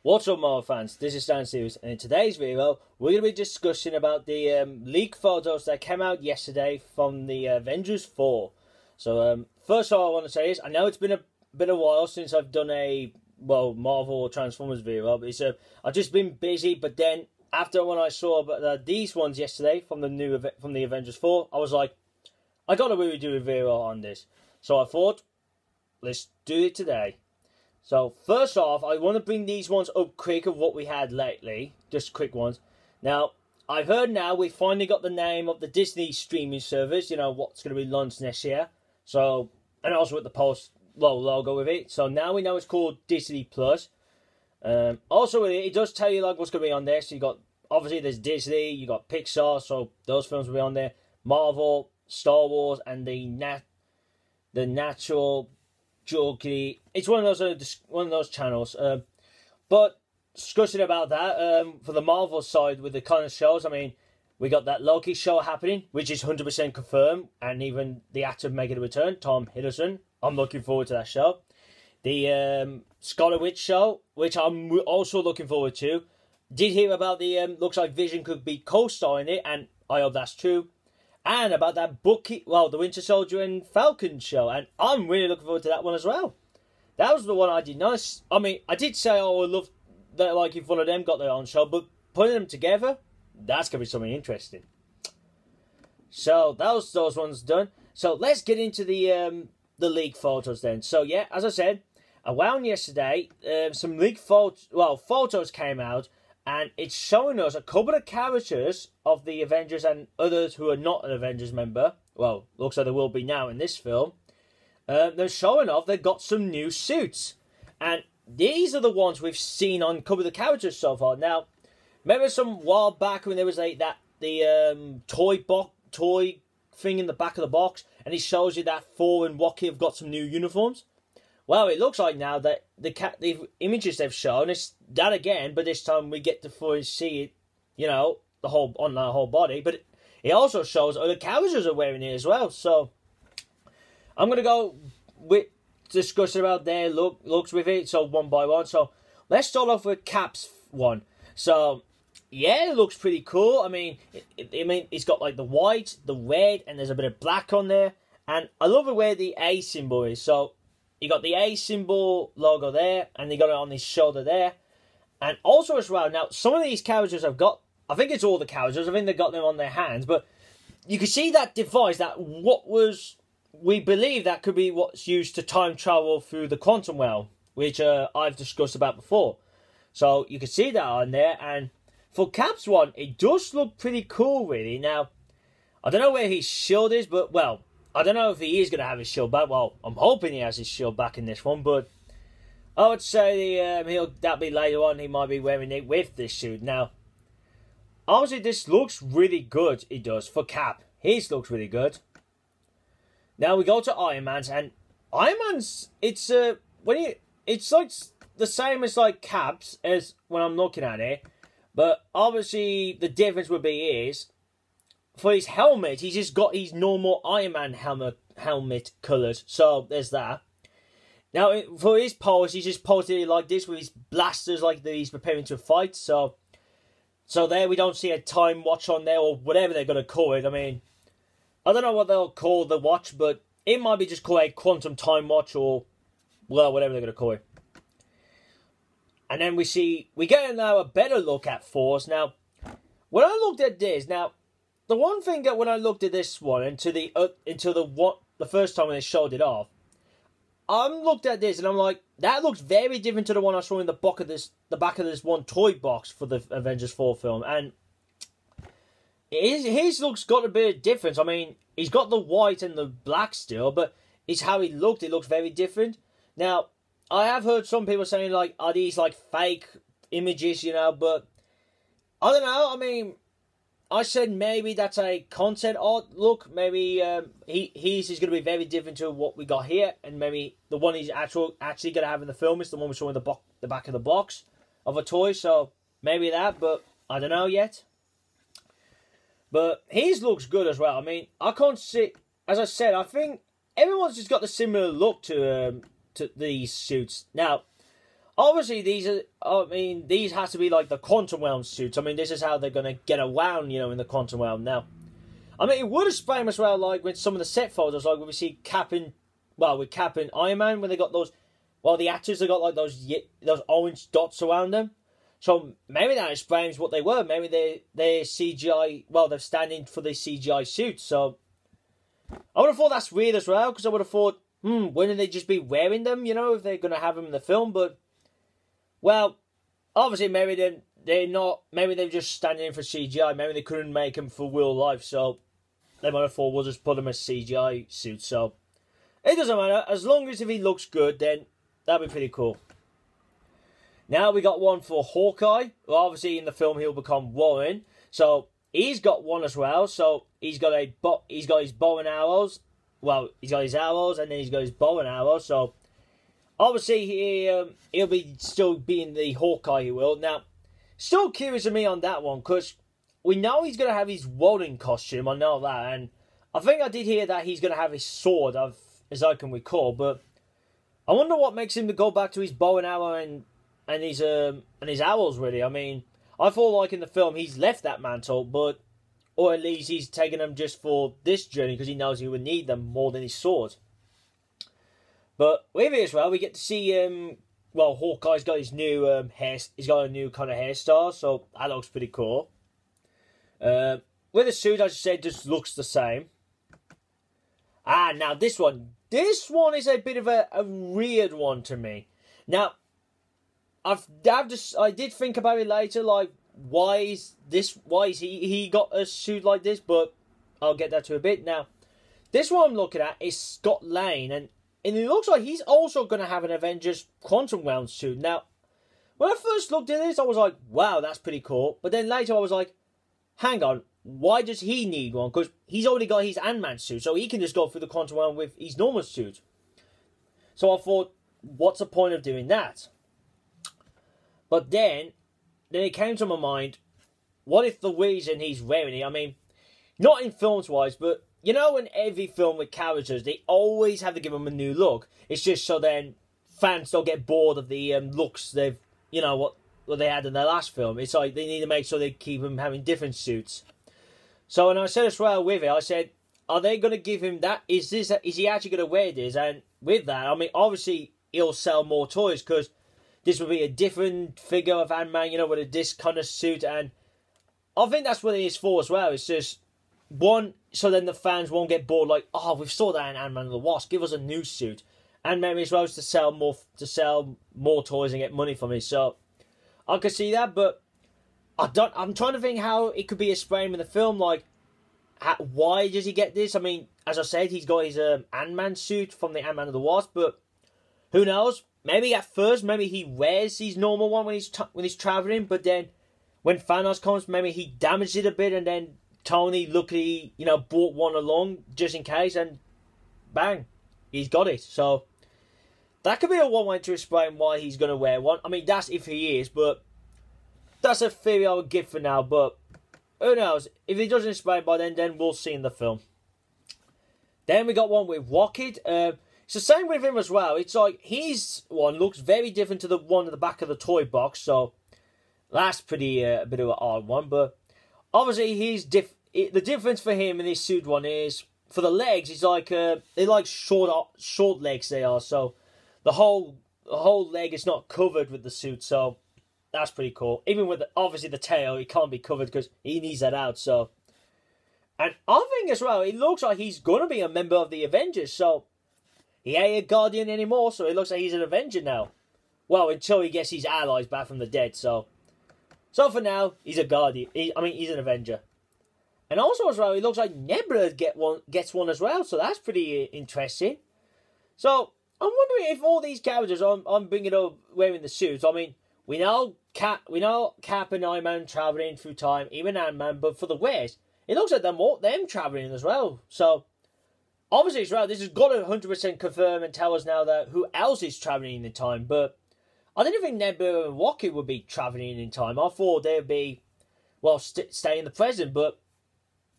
What's up, Marvel fans? This is Stan Series, and in today's video, we're going to be discussing about the leaked photos that came out yesterday from the Avengers 4. So, first of all, I want to say is, I know it's been a bit of a while since I've done a, Marvel Transformers video, but I've just been busy, but then, after when I saw these ones yesterday from the Avengers 4, I was like, I got to really do a video on this. So I thought, let's do it today. So, first off, I want to bring these ones up quick of what we had lately. Just quick ones. Now, I've heard now we finally got the name of the Disney streaming service. You know, what's going to be launched next year. So, and also with the post logo with it. So, now we know it's called Disney Plus. Also, it does tell you, like, what's going to be on there. So, you got, obviously, there's Disney. You got Pixar. So, those films will be on there. Marvel, Star Wars, and the Natural Geography. It's one of those channels. But discussing about that, for the Marvel side with the kind of shows, I mean, we got that Loki show happening, which is 100% confirmed, and even the actor making a return, Tom Hiddleston. I'm looking forward to that show. The Scarlet Witch show, which I'm also looking forward to. Did hear about the looks like Vision could be co-starring it, and I hope that's true. And about that the Winter Soldier and Falcon show. And I'm really looking forward to that one as well. That was the one I did nice. I mean, I did say I would love that, like, if one of them got their own show. But putting them together, that's going to be something interesting. So, that was those ones done. So, let's get into the leaked photos then. So, yeah, as I said, around yesterday, some leaked photos came out. And it's showing us a couple of characters of the Avengers and others who are not an Avengers member. Well, looks like they will be now in this film. They're showing off they've got some new suits. And these are the ones we've seen on a couple of the characters so far. Now, remember some while back when there was like the toy thing in the back of the box? And it shows you that Thor and Rocky have got some new uniforms? Well, it looks like now that the images they've shown is that again, but this time we get to fully see it, you know, on the whole body. But it also shows other characters are wearing it as well. So I'm gonna go with discussing about their looks with it. So one by one. So let's start off with Cap's one. So yeah, it looks pretty cool. I mean, it's got like the white, the red, and there's a bit of black on there. And I love the way the A symbol is. So you got the A symbol logo there, and you got it on his shoulder there. And also as well, now, some of these characters have got, I think it's all the characters, I think they've got them on their hands, but you can see that device, we believe that could be what's used to time travel through the quantum realm, which I've discussed about before. So, you can see that on there, and for Cap's one, it does look pretty cool, really. Now, I don't know where his shield is, but, well, I don't know if he is going to have his shield back. Well, I'm hoping he has his shield back in this one, but I would say that'll be later on. He might be wearing it with this suit. Now, obviously, this looks really good. It does for Cap. His looks really good. Now we go to Iron Man's, and Iron Man's it's like the same as like Cap's as when I'm looking at it, but obviously the difference would be is, for his helmet, he's just got his normal Iron Man helmet colours. So, there's that. Now, for his pose, he's just posed it like this with his blasters like he's preparing to fight. So there we don't see a time watch on there or whatever they're going to call it. I mean, I don't know what they'll call the watch, but it might be just called a quantum time watch or, well, whatever they're going to call it. And then we get now a better look at Thor's. Now, when I looked at this, now, the one thing that when I looked at this one until the first time when they showed it off, I looked at this and I'm like, that looks very different to the one I saw in the back of this one toy box for the Avengers 4 film, and his looks got a bit of difference. I mean, he's got the white and the black still, but it's how he looked. It looks very different. Now, I have heard some people saying like, are these like fake images, you know? But I don't know. I mean, I said maybe that's a concept art look. Maybe his is going to be very different to what we got here. And maybe the one he's actually going to have in the film is the one we saw in the back of the box of a toy. So maybe that, but I don't know yet. But his looks good as well. I mean, I can't see, as I said, I think everyone's just got the similar look to these suits. Now, obviously these are, I mean, these have to be like the quantum realm suits. I mean, this is how they're going to get around, you know, in the quantum realm. Now, I mean, it would have sprayed as well, like with some of the set photos, like when we see Cap and, well, with Cap and Iron Man, when they got those, well, the actors have got like those orange dots around them. So maybe that explains what they were. Maybe they're CGI, well, they're standing for the CGI suits. So I would have thought that's weird as well, because I would have thought, wouldn't they just be wearing them, you know, if they're going to have them in the film? But, well, obviously maybe they're not, maybe they're just standing in for CGI. Maybe they couldn't make them for real life, so they might have thought we'll just put them as CGI suits. So it doesn't matter. As long as if he looks good, then that'd be pretty cool. Now we got one for Hawkeye. Well, obviously in the film he'll become Ronin. So he's got one as well. So he's got his bow and arrows. Well, he's got his arrows and then he's got his bow and arrows. So obviously he'll be still being the Hawkeye. He will. Now, still curious to me on that one, because we know he's going to have his Ronin costume. I know that, and I think I did hear that he's going to have his sword, as I can recall. But I wonder what makes him to go back to his bow and arrow and his arrows, really. I mean, I feel like in the film he's left that mantle, but, or at least he's taken them just for this journey because he knows he would need them more than his sword. But with it as well, we get to see, well, Hawkeye's got his new he's got a new kind of hairstyle, so that looks pretty cool. With the suit, as I said, just looks the same. Now this one is a bit of a weird one to me. Now, I did think about it later, like, why is he got a suit like this, but I'll get that to a bit. Now, this one I'm looking at is Scott Lang, and it looks like he's also going to have an Avengers Quantum Realm suit. Now, when I first looked at this, I was like, wow, that's pretty cool. But then later I was like, hang on, why does he need one? Because he's already got his Ant-Man suit, so he can just go through the Quantum Realm with his normal suit. So I thought, what's the point of doing that? But then it came to my mind, what if the reason he's wearing it, I mean, not in films-wise, but, you know, in every film with characters, they always have to give them a new look. It's just so then fans don't get bored of the looks they've, you know, what they had in their last film. It's like they need to make sure they keep him having different suits. So, and I said as well with it, I said, are they going to give him that? Is he actually going to wear this? And with that, I mean, obviously, he'll sell more toys, because this will be a different figure of Ant-Man, you know, with this kind of suit. And I think that's what it is for as well. It's just, one, so then the fans won't get bored, like, oh, we've saw that in Ant-Man and the Wasp, give us a new suit. And maybe as well as to sell more toys and get money from it. So I could see that, but I'm trying to think how it could be explained in the film, like, why does he get this? I mean, as I said, he's got his Ant-Man suit from the Ant-Man and the Wasp, but who knows? Maybe at first, maybe he wears his normal one when he's traveling, but then when Thanos comes, maybe he damaged it a bit, and then Tony luckily, you know, brought one along just in case, and bang, he's got it. So that could be a one way to explain why he's going to wear one. I mean, that's if he is, but that's a theory I would give for now. But who knows? If he doesn't explain by then we'll see in the film. Then we got one with Rocket. It's the same with him as well. It's like his one looks very different to the one at the back of the toy box, so that's pretty a bit of an odd one. But obviously, the difference for him in this suit one is for the legs. It's like they're like short legs they are. So the whole leg is not covered with the suit. So that's pretty cool. Even with obviously the tail, it can't be covered because he needs that out. So, and I think as well, it looks like he's gonna be a member of the Avengers. So. He ain't a Guardian anymore, so it looks like he's an Avenger now. Well, until he gets his allies back from the dead, so for now, he's a Guardian. He's an Avenger. And also as well, it looks like Nebula gets one as well, so that's pretty interesting. So, I'm wondering if all these characters I'm bringing up wearing the suits, I mean, we know Cap and Iron Man travelling through time, even Ant-Man, but for the wears, it looks like them travelling as well, so. Obviously, as well, this has got to 100% confirm and tell us now that who else is travelling in time. But I didn't think Nebula and Rocket would be travelling in time. I thought they'd be, well, stay in the present. But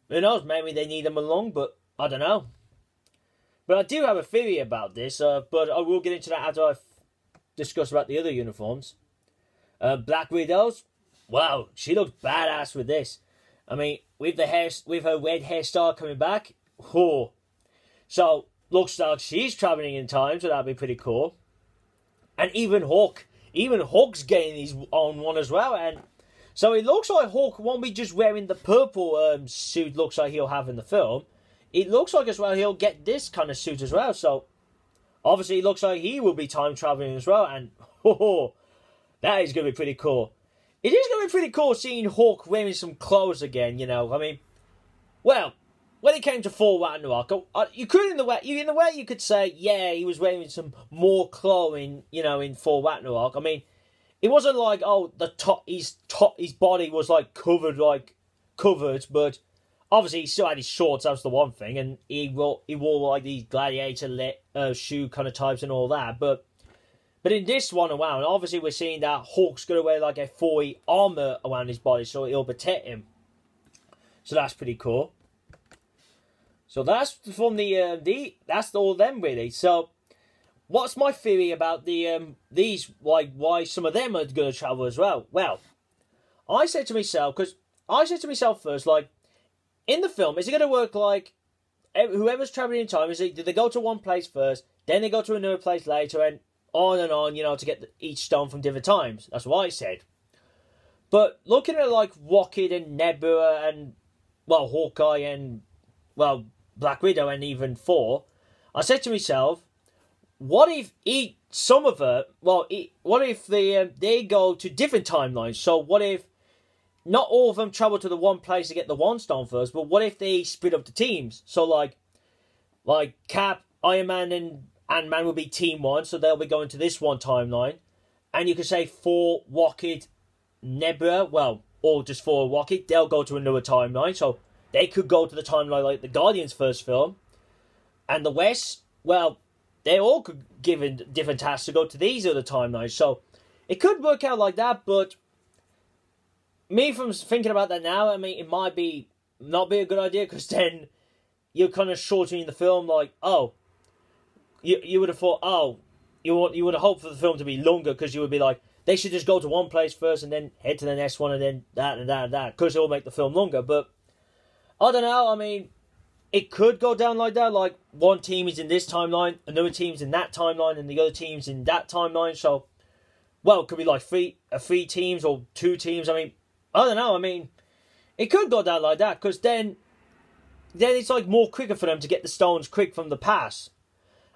who knows? Maybe they need them along. But I don't know. But I do have a theory about this. But I will get into that discuss about the other uniforms. Black Widow's, wow, she looks badass with this. I mean, with her red hairstyle coming back, oh. So, looks like she's travelling in time, so that'd be pretty cool. And even Hawk's getting his own one as well. And so it looks like Hawk won't be just wearing the purple suit looks like he'll have in the film. It looks like as well he'll get this kind of suit as well. So, obviously it looks like he will be time travelling as well. And, oh, that is going to be pretty cool. It is going to be pretty cool seeing Hawk wearing some clothes again, you know. I mean, well, when it came to Thor Ragnarok, you could in the way you could say, yeah, he was wearing some more clothing, you know, in Thor Ragnarok. I mean, it wasn't like, oh, his body was like covered, but obviously he still had his shorts. That was the one thing, and he wore like these gladiator shoe kind of types and all that. But in this one around, obviously we're seeing that Hawk's gonna wear like a 4E armor around his body, so it'll protect him. So that's pretty cool. So that's from that's all them really. So what's my theory about these why some of them are gonna travel as well? Well, I said to myself first, like, in the film, is it gonna work like whoever's traveling in time, do they go to one place first, then they go to another place later, and on, you know, to get each stone from different times? That's what I said. But looking at like Rocket and Nebula and, well, Hawkeye and, well, Black Widow and even Thor, I said to myself, what if they go to different timelines? So what if not all of them travel to the one place to get the one stone first, but what if they split up the teams? So like Cap, Iron Man and Ant-Man will be team one, so they'll be going to this one timeline. And you could say Thor, Rocket, Nebula, well, or just Thor, Rocket, they'll go to another timeline. So they could go to the timeline like the Guardians first film. And the West, well, they all could given different tasks to go to these other timelines. So it could work out like that, but me from thinking about that now, I mean, it might not be a good idea, because then you're kind of shortening the film, like, oh, you would have thought, oh, you would have hoped for the film to be longer, because you would be like, they should just go to one place first and then head to the next one and then that and that and that, because it will make the film longer. But I don't know, I mean, it could go down like that, like one team is in this timeline, another team's in that timeline, and the other team's in that timeline. So, well, it could be like three teams or 2 teams. I mean, I don't know, I mean, it could go down like that, because then it's like more quicker for them to get the stones quick from the past.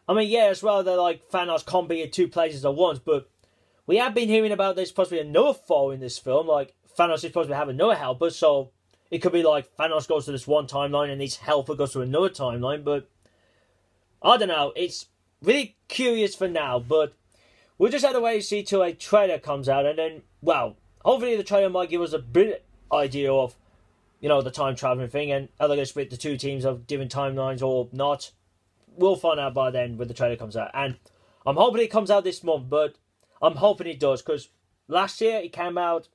I mean, yeah, as well, they're like, Thanos can't be at 2 places at once, but we have been hearing about there's possibly another foe in this film, like, Thanos is supposed to have another helper, so it could be like, Thanos goes to this one timeline and his helper goes to another timeline, but I don't know, it's really curious for now, but we'll just have to wait and see till a trailer comes out, and then, well, hopefully the trailer might give us a bit idea of, you know, the time traveling thing, and are they going to split the 2 teams of different timelines or not? We'll find out by then when the trailer comes out. And I'm hoping it comes out this month, but I'm hoping it does, because last year it came out,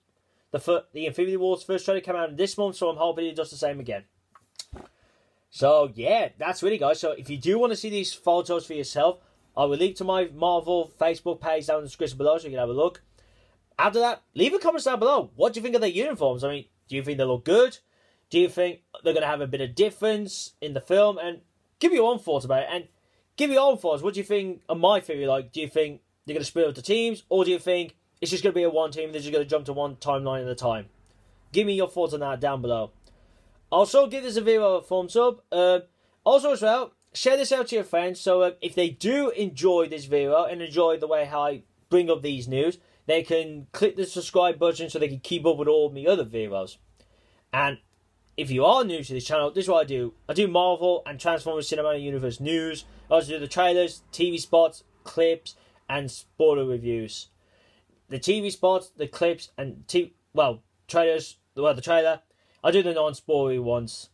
the Infinity War's first trailer came out this month, so I'm hoping it does the same again. So yeah, that's really, guys. So if you do want to see these photos for yourself, I will link to my Marvel Facebook page down in the description below, so you can have a look. After that, leave a comment down below. What do you think of their uniforms? I mean, do you think they look good? Do you think they're going to have a bit of difference in the film? And give your own thoughts about it. And give your own thoughts. What do you think of my theory? Like, do you think they're going to split up the teams? Or do you think it's just going to be a one team, they're just going to jump to one timeline at a time? Give me your thoughts on that down below. Also, give this video a thumbs up. Also, as well, share this out to your friends. So if they do enjoy this video and enjoy the way how I bring up these news, they can click the subscribe button so they can keep up with all my other videos. And if you are new to this channel, this is what I do. I do Marvel and Transformers Cinematic Universe news. I also do the trailers, TV spots, clips, and spoiler reviews. The TV spots, the clips, and trailers. The trailer. I do the non-spoilery ones.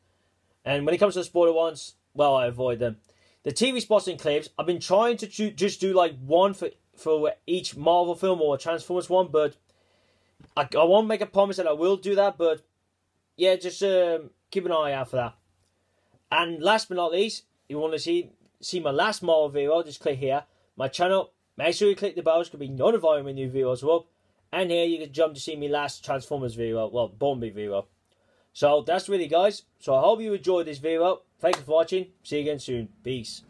And when it comes to the spoiler ones, well, I avoid them. The TV spots and clips, I've been trying to just do like one for each Marvel film or a Transformers one, but I won't make a promise that I will do that, but yeah, just keep an eye out for that. And last but not least, if you want to see my last Marvel video, just click here. My channel Make sure you click the bell to be notified when new videos are up. And here you can jump to see my last Transformers video, well, Bumblebee video. So that's really, guys. So I hope you enjoyed this video. Thank you for watching. See you again soon. Peace.